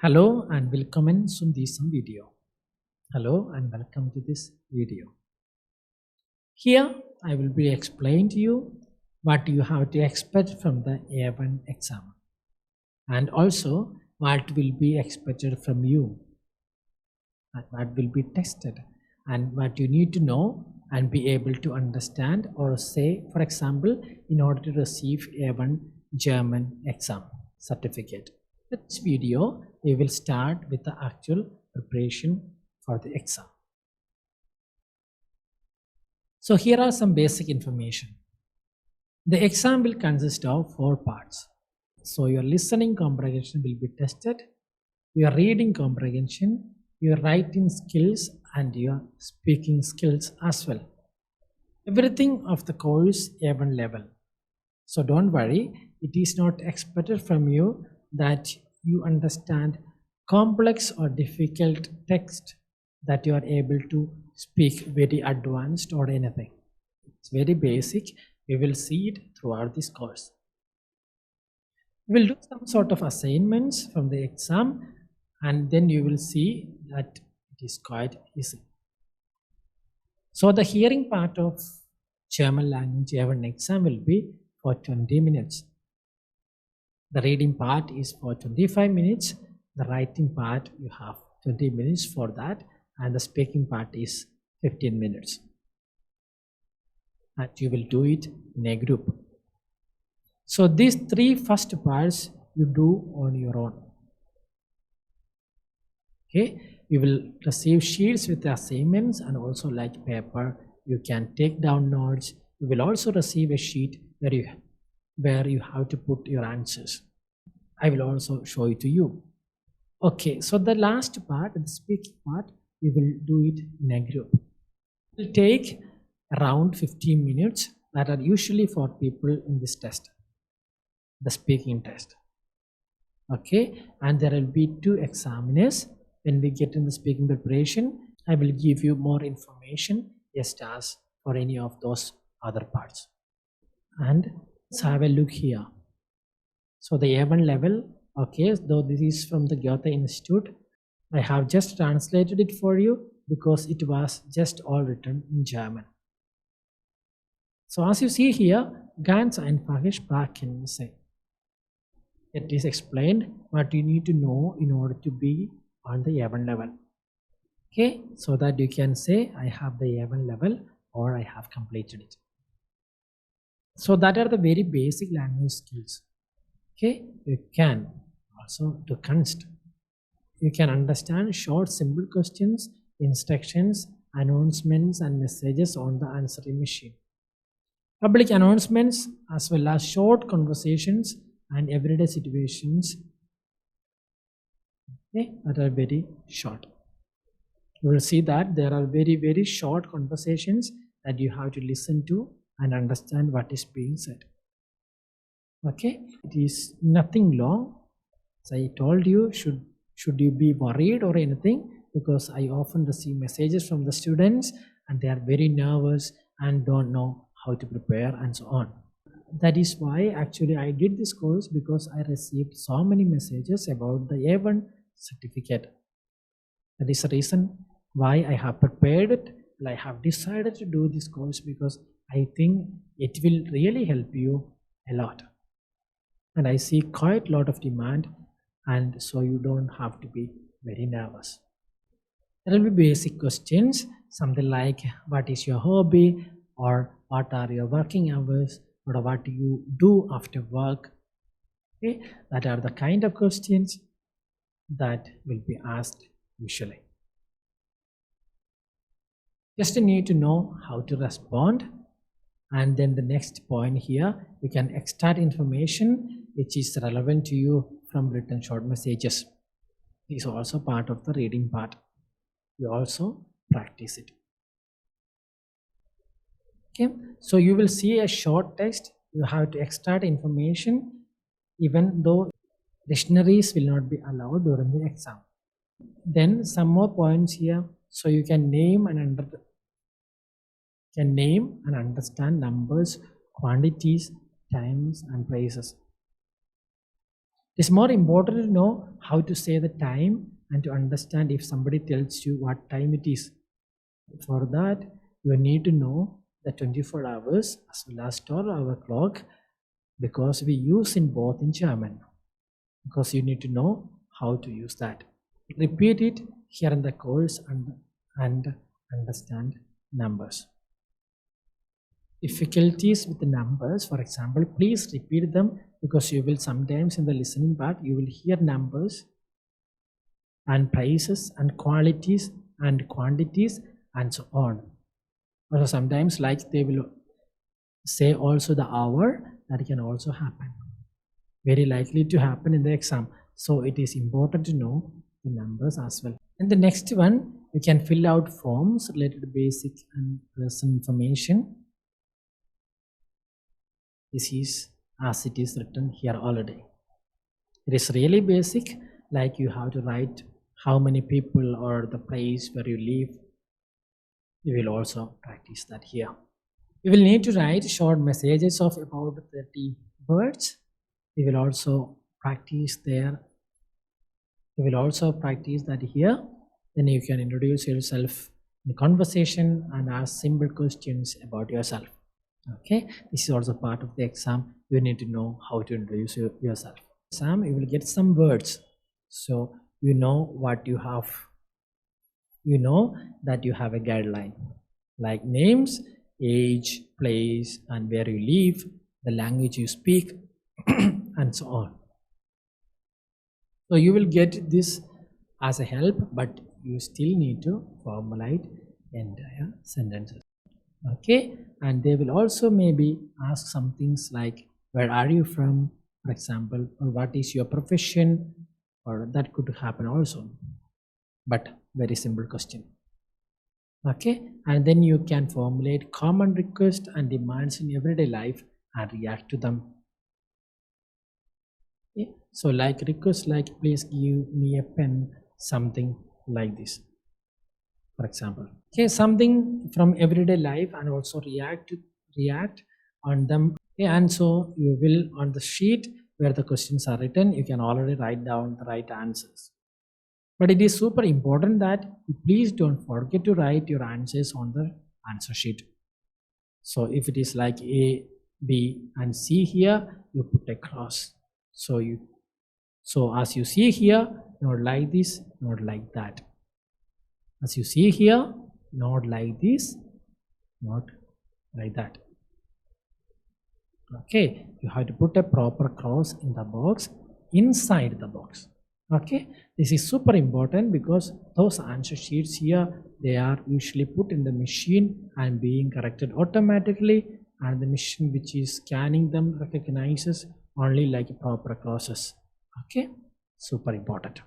Hallo and willkommen zu diesem Video. Hello and welcome to this video. Here I will be explaining to you what you have to expect from the A1 exam and also what will be expected from you and what will be tested and what you need to know and be able to understand or say, for example, in order to receive A1 German exam certificate. In this video, we will start with the actual preparation for the exam. So here are some basic information. The exam will consist of 4 parts. So your listening comprehension will be tested, your reading comprehension, your writing skills and your speaking skills as well. Everything of the course A1 level. So don't worry, it is not expected from you that you understand complex or difficult text that you are able to speak very advanced or anything. It's very basic. We will see it throughout this course. We will do some sort of assignments from the exam and then you will see that it is quite easy. So the hearing part of German language A1 exam will be for 20 minutes. The reading part is for 25 minutes. The writing part you have 20 minutes for that and the speaking part is 15 minutes. And you will do it in a group. So these 3 first parts you do on your own. Okay, you will receive sheets with the assignments and also like paper. You can take down notes. You will also receive a sheet where you have to put your answers. I will also show it to you. Okay, so the last part, the speaking part, you will do it in a group. It will take around 15 minutes that are usually for people in this test, the speaking test. Okay, and there will be 2 examiners. When we get in the speaking preparation, I will give you more information just as for any of those other parts. And let's have a look here. So the A1 level, okay, though this is from the Goethe Institute, I have just translated it for you because it was just all written in German. So as you see here, ganz einfache Sprachkenntnisse. It is explained what you need to know in order to be on the A1 level. Okay, so that you can say I have the A1 level or I have completed it. So that are the very basic language skills. Okay, you can also do const. You can understand short simple questions, instructions, announcements and messages on the answering machine. Public announcements as well as short conversations and everyday situations, okay, that are very short. You will see that there are very short conversations that you have to listen to and understand what is being said. Okay, it is nothing long. As I told you, should you be worried or anything, because I often receive messages from the students and they are very nervous and don't know how to prepare and so on. That is why actually I did this course, because I received so many messages about the A1 certificate. That is the reason why I have prepared it. I have decided to do this course because I think it will really help you a lot. And I see quite a lot of demand, and so you don't have to be very nervous. There will be basic questions, something like what is your hobby, or what are your working hours, or what do you do after work. Okay, that are the kind of questions that will be asked usually. Just need to know how to respond. And then the next point here, you can extract information which is relevant to you from written short messages. This is also part of the reading part. You also practice it. Okay, so you will see a short text. You have to extract information, even though dictionaries will not be allowed during the exam. Then some more points here. So you can name and understand numbers, quantities, times and places. It's more important to know how to say the time and to understand if somebody tells you what time it is. For that, you need to know the 24 hours as well as 12-hour clock, because we use in both in German. Because you need to know how to use that. Repeat it here in the course and understand numbers. Difficulties with the numbers, for example, please repeat them, because you will sometimes in the listening part you will hear numbers and prices and qualities and quantities and so on. Also sometimes like they will say also the hour, that can also happen, very likely to happen in the exam. So it is important to know the numbers as well. And the next one, you can fill out forms related to basic and personal information. This is as it is written here already. It is really basic, like you have to write how many people or the place where you live. You will also practice that here. You will need to write short messages of about 30 words. We will also practice there. You will also practice that here. Then you can introduce yourself in conversation and ask simple questions about yourself. Okay, this is also part of the exam. You need to know how to introduce yourself. Exam, you will get some words, so you know what you have. You know that you have a guideline like names, age, place, and where you live, the language you speak, and so on. So you will get this as a help, but you still need to formulate entire sentences. Okay, and they will also maybe ask some things like where are you from, for example, or what is your profession, or that could happen also, but very simple question. Okay, and then you can formulate common requests and demands in everyday life and react to them. Okay? So like requests like please give me a pen, something like this, for example. Okay, something from everyday life and also react on them. Okay, and so you will on the sheet where the questions are written, you can already write down the right answers. But it is super important that you please don't forget to write your answers on the answer sheet. So if it is like A, B, and C here, you put a cross. So as you see here, not like this, not like that. As you see here, not like this, not like that. Okay, you have to put a proper cross in the box, inside the box. Okay, this is super important because those answer sheets here, they are usually put in the machine and being corrected automatically, and the machine which is scanning them recognizes only like proper crosses. Okay, super important.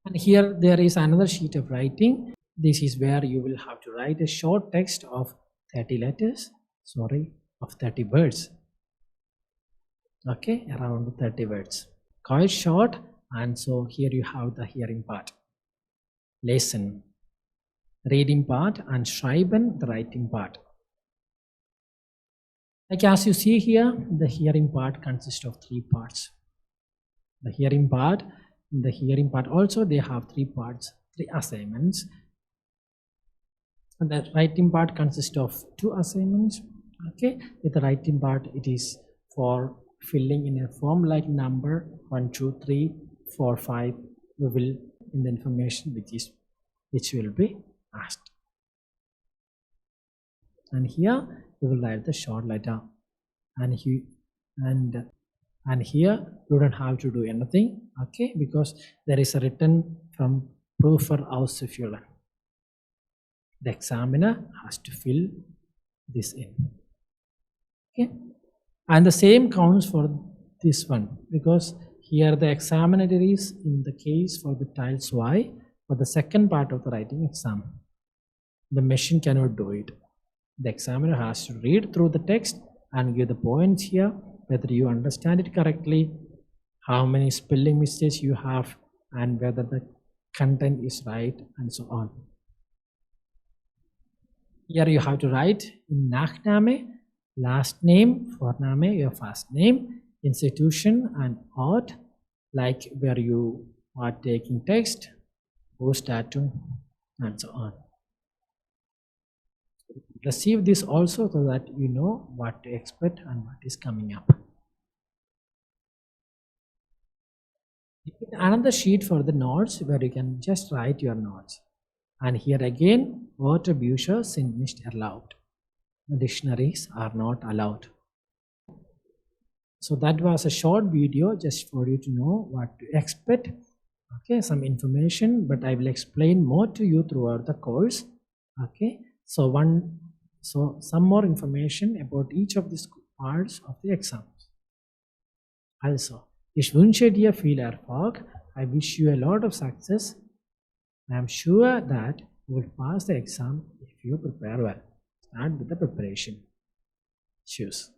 And here there is another sheet of writing. This is where you will have to write a short text of 30 letters, of 30 words. Okay, around 30 words. Quite short, and so here you have the hearing part, listen, reading part, and schreiben, the writing part. Like as you see here, the hearing part consists of 3 parts. The hearing part also they have 3 parts, 3 assignments. And the writing part consists of 2 assignments. Okay, with the writing part, it is for filling in a form like number 1, 2, 3, 4, 5. We will in the information which will be asked. And here we will write the short letter. And here you don't have to do anything. Okay, because there is a written from Prüfer ausfüllen. The examiner has to fill this in. Okay, and the same counts for this one, because here the examiner is in the case for the tiles Y for the second part of the writing exam. The machine cannot do it. The examiner has to read through the text and give the points here, whether you understand it correctly, how many spelling mistakes you have, and whether the content is right, and so on. Here you have to write in Nachname, last name, Vorname, your first name, institution and art, like where you are taking text, post datum, and so on. Receive this also so that you know what to expect and what is coming up. Another sheet for the notes where you can just write your notes. And here again, Wörterbücher sind nicht erlaubt. Dictionaries are not allowed. So that was a short video just for you to know what to expect. Okay, some information, but I will explain more to you throughout the course. Okay, so some more information about each of these parts of the exams. Also, ich wünsche dir viel Erfolg. I wish you a lot of success. I am sure that you will pass the exam if you prepare well. Start with the preparation. Cheers.